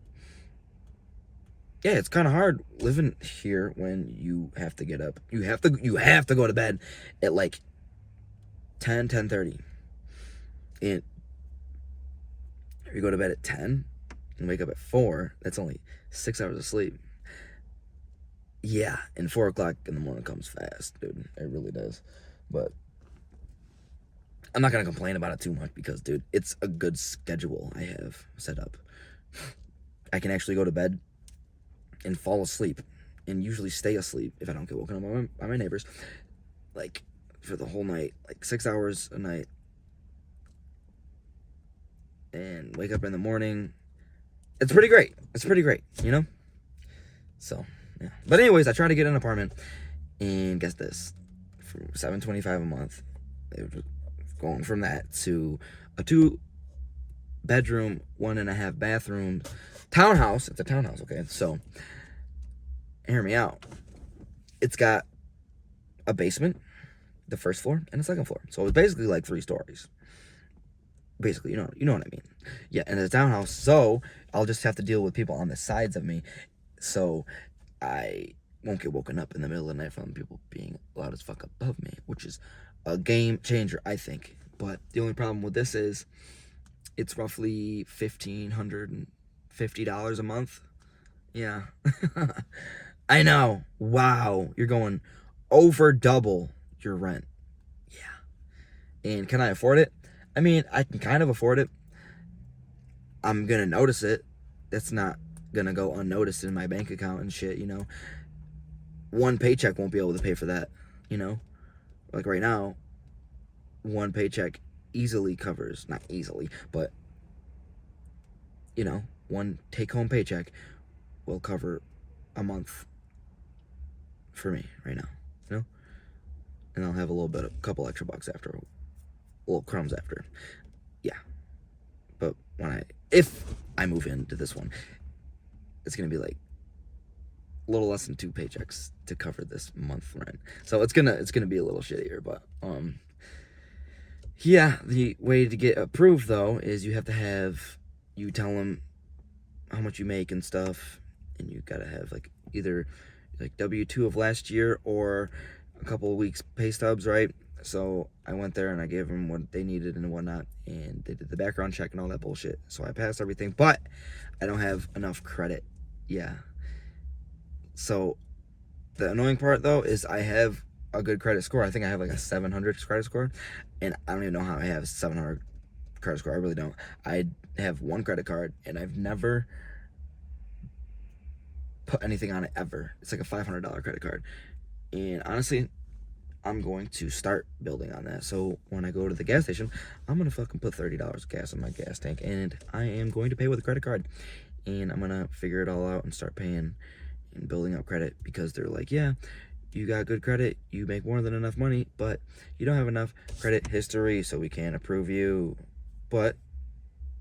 yeah, it's kind of hard living here when you have to get up. You have to go to bed at like 10:30. And if you go to bed at 10 and wake up at 4, that's only 6 hours of sleep. Yeah, and 4 o'clock in the morning comes fast, dude. It really does. But I'm not going to complain about it too much because, dude, it's a good schedule I have set up. I can actually go to bed and fall asleep and usually stay asleep if I don't get woken up by my neighbors, like, for the whole night, like 6 hours a night, and wake up in the morning. It's pretty great. So, yeah. But anyways, I tried to get an apartment, and guess this, for $725 a month, going from that to a 2-bedroom, 1.5 bathroom townhouse. It's a townhouse, okay? So, hear me out. It's got a basement, the first floor, and a second floor. So it's basically like 3 stories. Basically, you know what I mean. Yeah, and it's a townhouse, so I'll just have to deal with people on the sides of me, so I won't get woken up in the middle of the night from people being loud as fuck above me, which is a game changer, I think. But the only problem with this is It's roughly $1,550 a month. Yeah. I know. Wow. You're going over double your rent. Yeah. And can I afford it? I mean, I can kind of afford it. I'm going to notice it. It's not going to go unnoticed in my bank account and shit, you know. One paycheck won't be able to pay for that, you know. Like right now, one paycheck easily covers, not easily, but, you know, one take-home paycheck will cover a month for me right now, you know. And I'll have a couple extra bucks after, a little crumbs after. Yeah. But if I move into this one, it's gonna be like a little less than 2 paychecks to cover this month rent. So it's gonna be a little shittier, but yeah, the way to get approved though is you tell them how much you make and stuff, and you gotta have like either like W-2 of last year or a couple of weeks pay stubs, right? So I went there and I gave them what they needed and whatnot, and they did the background check and all that bullshit. So I passed everything, but I don't have enough credit. Yeah. So the annoying part though is I have a good credit score. I think I have like a 700 credit score, and I don't even know how I have a 700 credit score. I really don't. I have one credit card, and I've never put anything on it ever. It's like a $500 credit card, and honestly, I'm going to start building on that. So when I go to the gas station, I'm gonna fucking put $30 of gas in my gas tank, and I am going to pay with a credit card, and I'm gonna figure it all out and start paying and building up credit, because they're like, yeah, you got good credit, you make more than enough money, but you don't have enough credit history, so we can't approve you. But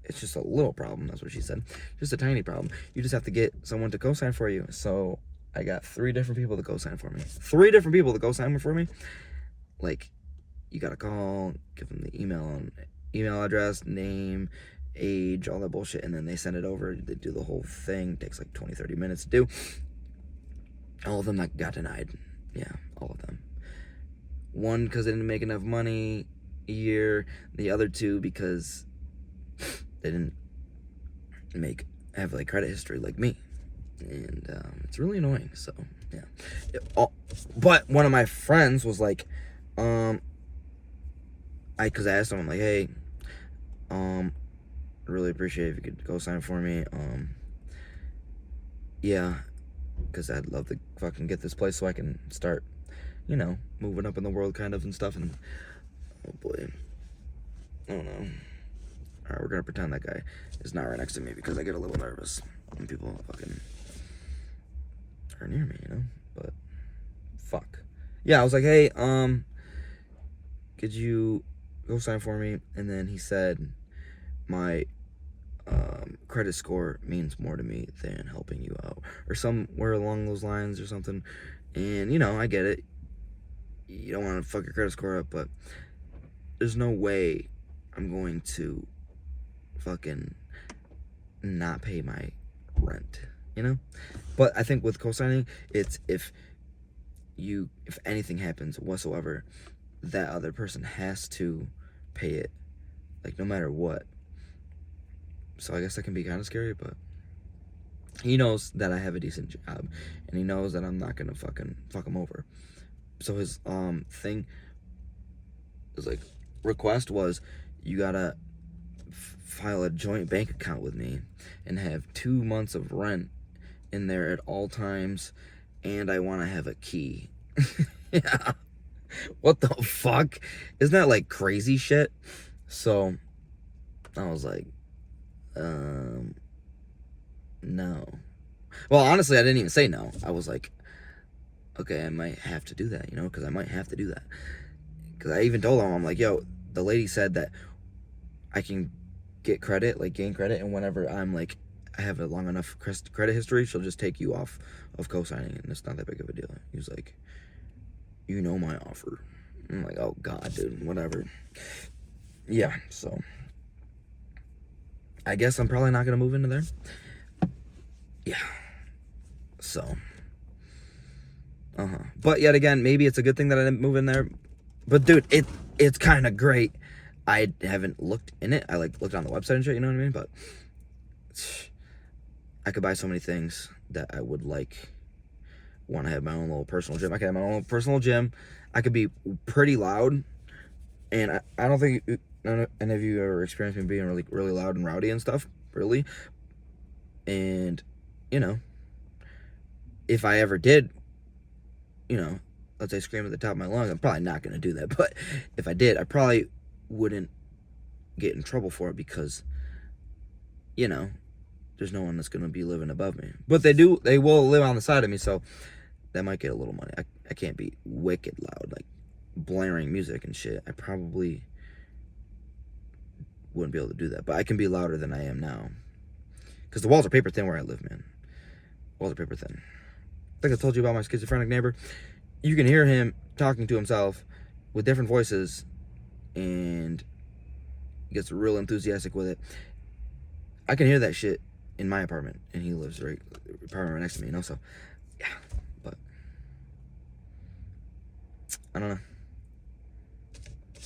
it's just a little problem. That's what she said. Just a tiny problem. You just have to get someone to co-sign for you. So I got 3 different people to co-sign for me. 3 different people to co-sign for me. Like, you gotta call, give them the email address, name, age, all that bullshit, and then they send it over. They do the whole thing. It takes like 20-30 minutes to do. All of them that got denied. Yeah, all of them. One because they didn't make enough money a year. The other 2 because they didn't have like credit history like me. And it's really annoying. So yeah. But one of my friends was like, because I asked him, I'm like, hey, really appreciate if you could go sign for me. Yeah, because I'd love to fucking get this place so I can start, you know, moving up in the world kind of and stuff. And oh boy, I don't know. All right, we're gonna pretend that guy is not right next to me, because I get a little nervous when people fucking are near me, you know. But fuck. Yeah, I was like, hey, could you go sign for me? And then he said, my credit score means more to me than helping you out, or somewhere along those lines or something. And you know, I get it, you don't want to fuck your credit score up, but there's no way I'm going to fucking not pay my rent, you know. But I think with co-signing, it's if anything happens whatsoever, that other person has to pay it, like no matter what. So I guess that can be kind of scary, but he knows that I have a decent job, and he knows that I'm not gonna fucking fuck him over. So his thing, his like request was, you gotta file a joint bank account with me and have 2 months of rent in there at all times, and I want to have a key. Yeah. What the fuck? Isn't that like crazy shit? So I was like, no. Well, honestly, I didn't even say no. I was like, okay, I might have to do that, you know, because I might have to do that. Because I even told him, I'm like, yo, the lady said that I can get credit, like gain credit, and whenever I'm like, I have a long enough credit history, she'll just take you off of co-signing, and it's not that big of a deal. He was like, you know my offer. I'm like, oh god, dude, whatever. Yeah, so I guess I'm probably not gonna move into there. Yeah. So but yet again, maybe it's a good thing that I didn't move in there. But dude, it's kind of great. I haven't looked in it. I like looked on the website and shit, you know what I mean? But I could buy so many things that I would like want to have my own little personal gym. I could have my own little personal gym. I could be pretty loud, and I don't think any of you ever experienced me being really, really loud and rowdy and stuff, really. And, you know, if I ever did, you know, let's say scream at the top of my lungs, I'm probably not going to do that. But if I did, I probably wouldn't get in trouble for it because, you know, there's no one that's going to be living above me. But they will live on the side of me, so that might get a little money. I can't be wicked loud, like blaring music and shit. I probably wouldn't be able to do that. But I can be louder than I am now. Because the walls are paper thin where I live, man. Walls are paper thin. I think I told you about my schizophrenic neighbor. You can hear him talking to himself with different voices, and he gets real enthusiastic with it. I can hear that shit in my apartment, and he lives apartment right next to me, you know. So, yeah, but I don't know.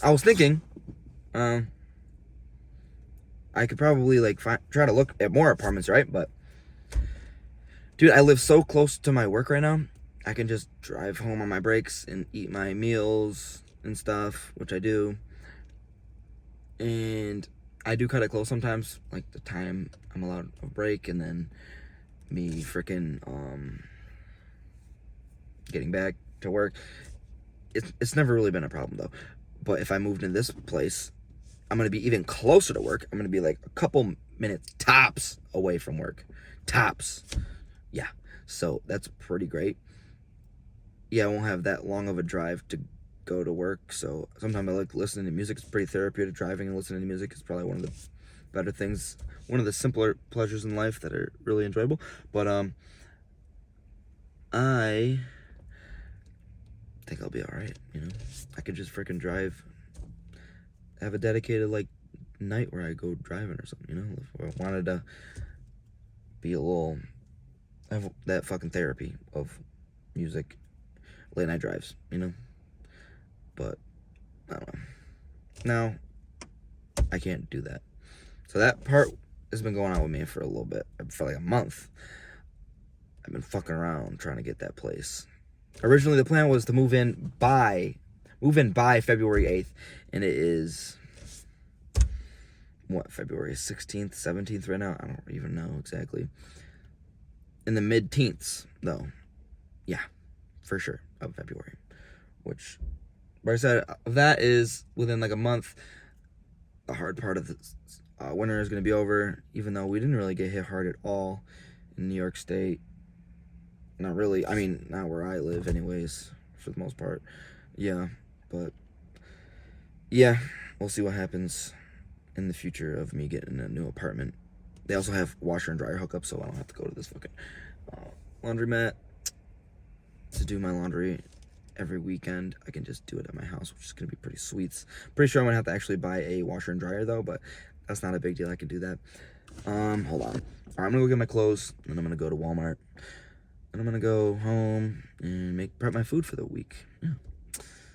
I was thinking, I could probably like try to look at more apartments, right? But dude, I live so close to my work right now. I can just drive home on my breaks and eat my meals and stuff, which I do. And I do cut it close sometimes, like the time I'm allowed a break, and then me freaking getting back to work. It's never really been a problem though. But if I moved in this place, I'm gonna be even closer to work. I'm gonna be like a couple minutes tops away from work. Tops. Yeah. So that's pretty great. Yeah, I won't have that long of a drive to go to work. So sometimes I like listening to music. It's pretty therapeutic. Driving and listening to music is probably one of the better things, one of the simpler pleasures in life that are really enjoyable. But I think I'll be all right, you know. I could just freaking drive, have a dedicated like night where I go driving or something, you know. If I wanted to be a little, have that fucking therapy of music, late night drives, you know. But I don't know. Now I can't do that. So that part has been going on with me for a little bit, for like a month. I've been fucking around trying to get that place. Originally the plan was to move in by February 8th, and it is what, February 16th, 17th right now? I don't even know exactly. In the mid-teens though. Yeah, for sure, of February. Which, like I said, that is within like a month. The hard part of the winter is going to be over, even though we didn't really get hit hard at all in New York State. Not really. I mean, not where I live anyways, for the most part. Yeah, but yeah, we'll see what happens in the future of me getting a new apartment. They also have washer and dryer hookup, so I don't have to go to this fucking laundromat to do my laundry every weekend. I can just do it at my house, which is going to be pretty sweet. Pretty sure I'm going to have to actually buy a washer and dryer, though, but that's not a big deal. I can do that. Hold on. All right, I'm going to go get my clothes, and I'm going to go to Walmart. And I'm going to go home and prep my food for the week. Yeah.